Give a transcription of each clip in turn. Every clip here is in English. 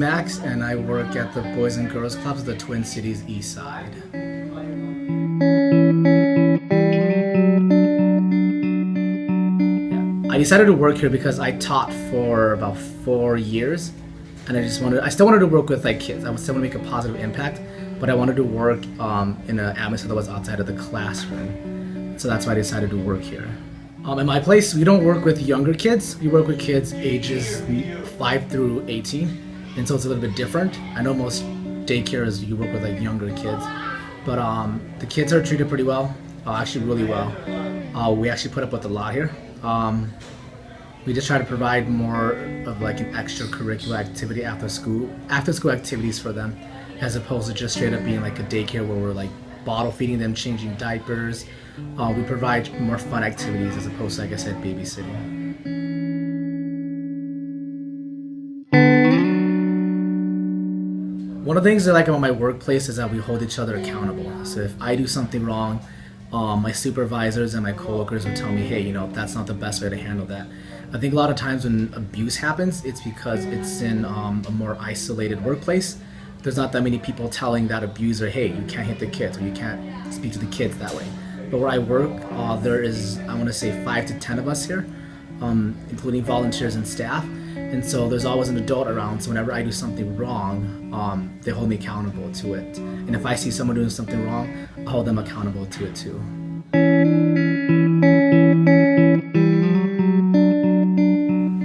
Max, and I work at the Boys and Girls Clubs of the Twin Cities East Side. I decided to work here because I taught for about 4 years, and I still wanted to work with like kids. I still want to make a positive impact, but I wanted to work in an atmosphere that was outside of the classroom. So that's why I decided to work here. In my place, we don't work with younger kids. We work with kids ages 5 through 18, and so it's a little bit different. I know most daycares you work with like younger kids, but the kids are treated pretty well, actually really well. We actually put up with a lot here. We just try to provide more of like an extracurricular activity after school activities for them, as opposed to just straight up being like a daycare where we're like bottle feeding them, changing diapers. We provide more fun activities as opposed to, like I said, babysitting. One of the things I like about my workplace is that we hold each other accountable. So if I do something wrong, my supervisors and my coworkers would tell me, hey, that's not the best way to handle that. I think a lot of times when abuse happens, it's because it's in a more isolated workplace. There's not that many people telling that abuser, hey, you can't hit the kids, or you can't speak to the kids that way. But where I work, there is, I want to say 5 to 10 of us here, including volunteers and staff. And so there's always an adult around, so whenever I do something wrong, they hold me accountable to it. And if I see someone doing something wrong, I hold them accountable to it too.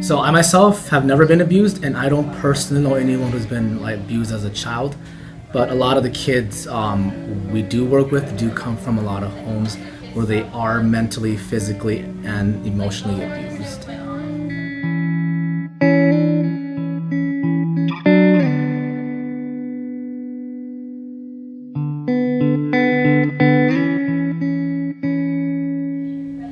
So I myself have never been abused, and I don't personally know anyone who's been like abused as a child. But a lot of the kids we do work with do come from a lot of homes where they are mentally, physically, and emotionally abused.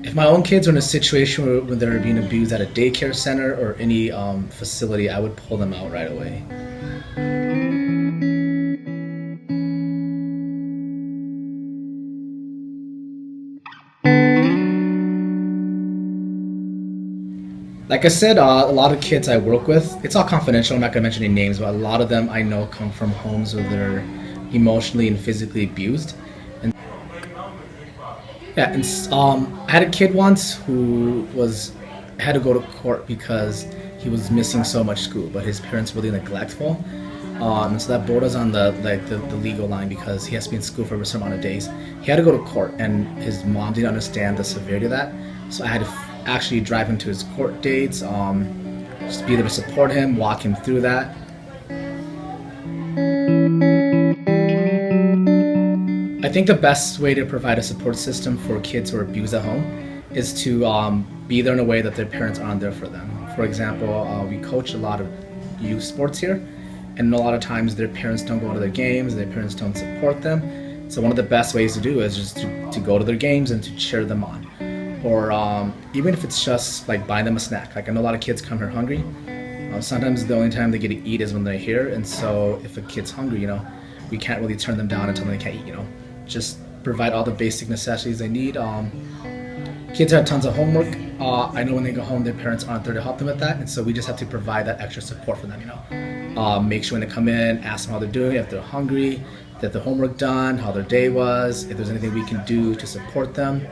If my own kids are in a situation where they're being abused at a daycare center or any facility, I would pull them out right away. Like I said, a lot of kids I work with, it's all confidential, I'm not going to mention any names, but a lot of them I know come from homes where they're emotionally and physically abused. Yeah, and I had a kid once who had to go to court because he was missing so much school, but his parents were really neglectful. And so that borders on the legal line because he has to be in school for a certain amount of days. He had to go to court, and his mom didn't understand the severity of that. So I had to actually drive him to his court dates, just be there to support him, walk him through that. I think the best way to provide a support system for kids who are abused at home is to be there in a way that their parents aren't there for them. For example, we coach a lot of youth sports here, and a lot of times their parents don't go to their games, their parents don't support them. So one of the best ways to do is just to go to their games and to cheer them on. Or even if it's just like buying them a snack. Like I know a lot of kids come here hungry. Sometimes the only time they get to eat is when they're here, and so if a kid's hungry, we can't really turn them down and tell them they can't eat, Just provide all the basic necessities they need. Kids have tons of homework. I know when they go home, their parents aren't there to help them with that, and so we just have to provide that extra support for them, Make sure when they come in, ask them how they're doing, if they're hungry, that their homework done, how their day was, if there's anything we can do to support them.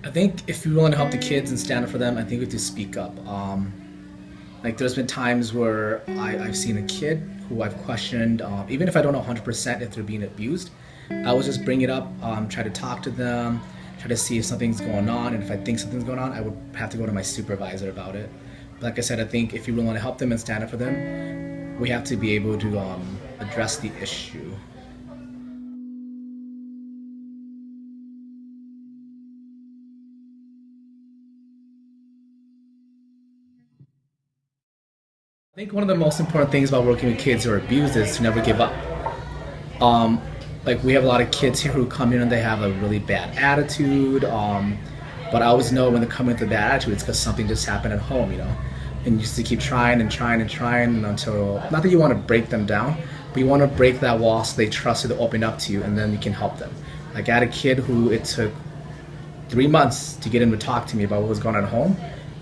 I think if you're willing to help the kids and stand up for them, I think we have to speak up. Like there's been times where I've seen a kid who I've questioned, even if I don't know 100% if they're being abused, I will just bring it up, try to talk to them, try to see if something's going on, and if I think something's going on, I would have to go to my supervisor about it. But like I said, I think if you really want to help them and stand up for them, we have to be able to address the issue. I think one of the most important things about working with kids who are abused is to never give up. Like we have a lot of kids here who come in and they have a really bad attitude, but I always know when they come into bad attitude, it's because something just happened at home, And you just to keep trying and trying and trying until, not that you want to break them down, but you want to break that wall so they trust you to open up to you, and then you can help them. Like I had a kid who it took 3 months to get him to talk to me about what was going on at home,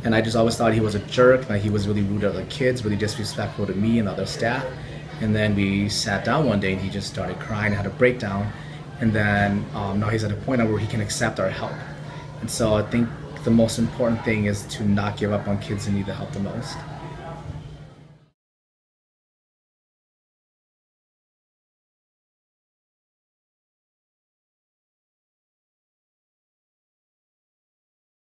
and I just always thought he was a jerk, like he was really rude to other kids, really disrespectful to me and other staff. And then we sat down one day and he just started crying, had a breakdown, and then now he's at a point now where he can accept our help. And so I think the most important thing is to not give up on kids who need the help the most.